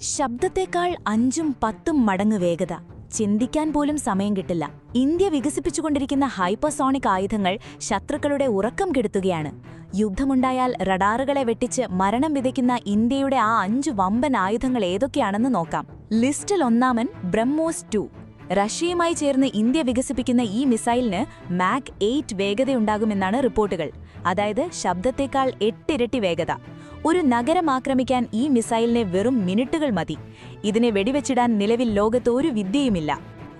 ശബ്ദത്തേക്കാൾ 5-10 മടങ്ങ് വേഗത. ചിന്തിക്കാൻ പോലും സമയം കിട്ടില്ല. ഇന്ത്യ വികസിപ്പിച്ചുകൊണ്ടിരിക്കുന്ന ഹൈപ്പർസോണിക് ആയുധങ്ങൾ ശത്രുക്കളുടെ ഉറക്കം കെടുത്തുകയാണ്. യുദ്ധമുണ്ടായാൽ റഡാറുകളെ വെട്ടിച്ച് മരണം വിതയ്ക്കുന്ന ഇന്ത്യയുടെ ആ 5 വമ്പൻ ആയുധങ്ങൾ ഏതൊക്കെയാണെന്ന് നോക്കാം. ലിസ്റ്റിൽ ഒന്നാമൻ ബ്രഹ്മോസ് 2. റഷ്യയുമായി ചേർന്ന് ഇന്ത്യ വികസിപ്പിക്കുന്ന ഈ മിസൈലിന് മാക് 8 വേഗതയുണ്ടാകുമെന്നാണ് റിപ്പോർട്ടുകൾ. അതായത് ശബ്ദത്തേക്കാൾ 8 ഇരട്ടി വേഗത. ഒരു നഗരം ആക്രമിക്കാൻ ഈ മിസൈലിനെ വെറും മിനിറ്റുകൾ മതി. ഇതിനെ വെടിവെച്ചിടാൻ നിലവിൽ ലോകത്ത് ഒരു വിദ്യയുമില്ല.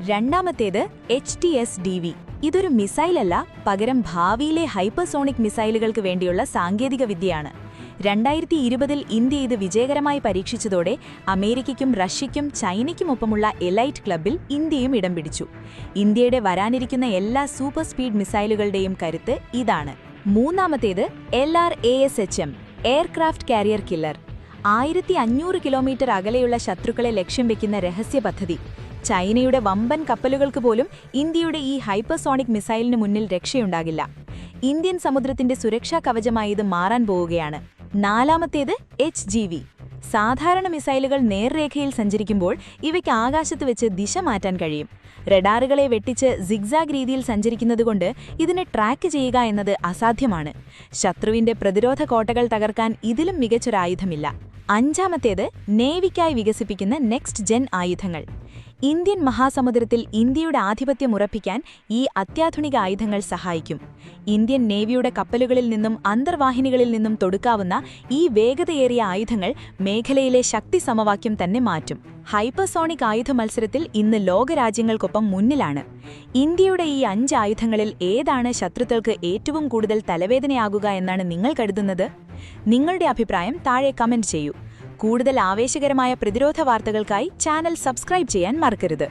രണ്ടാമത്തേത് HTS-DV. ഇതൊരു മിസൈലല്ല, പകരം ഭാവിയിലെ ഹൈപ്പർസോണിക് മിസൈലുകൾക്ക് വേണ്ടിയുള്ള സാങ്കേതിക വിദ്യയാണ്. 2020-ൽ ഇന്ത്യ ഇത് വിജയകരമായി പരീക്ഷിച്ചതോടെ അമേരിക്കയ്ക്കും റഷ്യയ്ക്കും ചൈനയ്ക്കുമൊപ്പമുള്ള എലൈറ്റ് ക്ലബ്ബിൽ ഇന്ത്യയും ഇടം പിടിച്ചു. ഇന്ത്യയുടെ വരാനിരിക്കുന്ന എല്ലാ സൂപ്പർ സ്പീഡ് മിസൈലുകളുടെയും കരുത്ത് ഇതാണ്. മൂന്നാമത്തേത് LRASHM, aircraft carrier killer. 1500 kilometre അകലെയുള്ള ശത്രുക്കളെ ലക്ഷ്യം വെക്കുന്ന രഹസ്യ പദ്ധതി. ചൈനയുടെ വമ്പൻ കപ്പലുകൾക്ക് പോലും ഇന്ത്യയുടെ ഈ ഹൈപ്പർസോണിക് മിസൈലിന് മുന്നിൽ രക്ഷയുണ്ടാകില്ല. ഇന്ത്യൻ സമുദ്രത്തിന്റെ സുരക്ഷാ കവചമായി ഇത് മാറാൻ പോവുകയാണ്. നാലാമത്തേത് HGV. സാധാരണ മിസൈലുകൾ നേർരേഖയിൽ സഞ്ചരിക്കുമ്പോൾ ഇവയ്ക്ക് ആകാശത്ത് വെച്ച് ദിശ മാറ്റാൻ കഴിയും. റഡാറുകളെ വെട്ടിച്ച് സിഗ്സാഗ് രീതിയിൽ സഞ്ചരിക്കുന്നതുകൊണ്ട് ഇതിനെ ട്രാക്ക് ചെയ്യുക എന്നത് അസാധ്യമാണ്. ശത്രുവിന്റെ പ്രതിരോധ കോട്ടകൾ തകർക്കാൻ ഇതിലും മികച്ചൊരായുധമില്ല. അഞ്ചാമത്തേത് നേവിക്കായി വികസിപ്പിക്കുന്ന നെക്സ്റ്റ് ജെൻ ആയുധങ്ങൾ. ഇന്ത്യൻ മഹാസമുദ്രത്തിൽ ഇന്ത്യയുടെ ആധിപത്യം ഉറപ്പിക്കാൻ ഈ അത്യാധുനിക ആയുധങ്ങൾ സഹായിക്കും. ഇന്ത്യൻ നേവിയുടെ കപ്പലുകളിൽ നിന്നും അന്തർവാഹിനികളിൽ നിന്നും തൊടുക്കാവുന്ന ഈ വേഗതയേറിയ ആയുധങ്ങൾ മേഖലയിലെ ശക്തി സമവാക്യം തന്നെ മാറ്റും. ഹൈപ്പർസോണിക് ആയുധ മത്സരത്തിൽ ഇന്ന് ലോകരാജ്യങ്ങൾക്കൊപ്പം മുന്നിലാണ്. ഇന്ത്യയുടെ ഈ 5 ആയുധങ്ങളിൽ ഏതാണ് ശത്രുക്കൾക്ക് ഏറ്റവും കൂടുതൽ തലവേദനയാകുക എന്നാണ് നിങ്ങൾ കരുതുന്നത്? നിങ്ങളുടെ അഭിപ്രായം താഴെ കമന്റ് ചെയ്യൂ. കൂടുതൽ ആവേശകരമായ പ്രതിരോധ വാർത്തകൾക്കായി ചാനൽ സബ്സ്ക്രൈബ് ചെയ്യാൻ മറക്കരുത്.